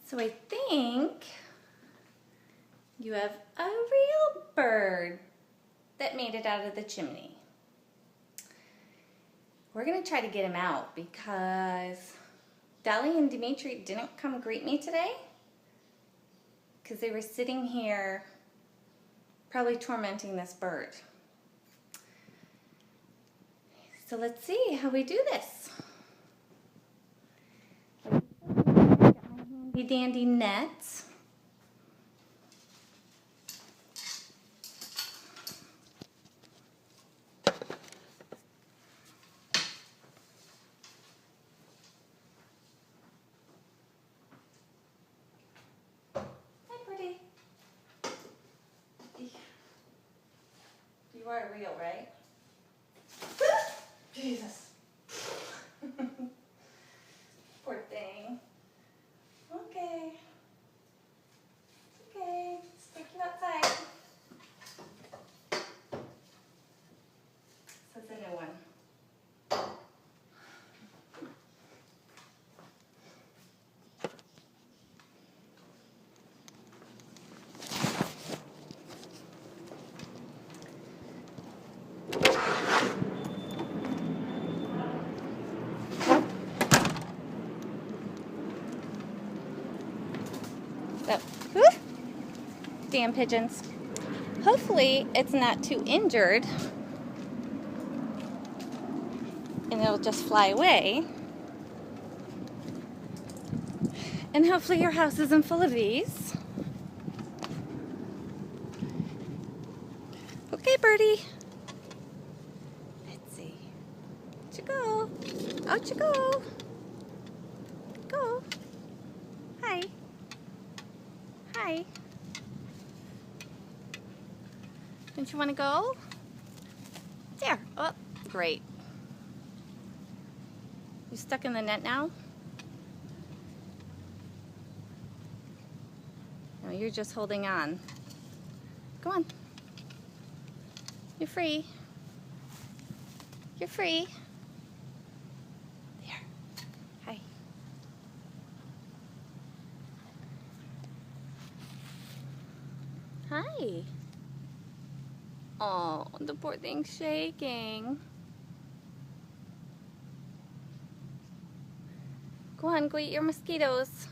So I think you have a real bird that made it out of the chimney. We're gonna try to get him out because Dolly and Dimitri didn't come greet me today because they were sitting here probably tormenting this bird. So let's see how we do this. Got my handy dandy nets. You are real, right? Jesus. Poor thing. Okay. Okay. Let's take you outside. So it's a new one. So, damn pigeons. Hopefully it's not too injured and it'll just fly away. And hopefully your house isn't full of these. Okay, birdie. Let's see. Out you go. Out you go. Go. Hi. Hi. Don't you want to go? There. Oh, great. You stuck in the net now? No, you're just holding on. Go on. You're free. You're free. There. Hi. Hi. Oh, the poor thing's shaking. Go on, go eat your mosquitoes.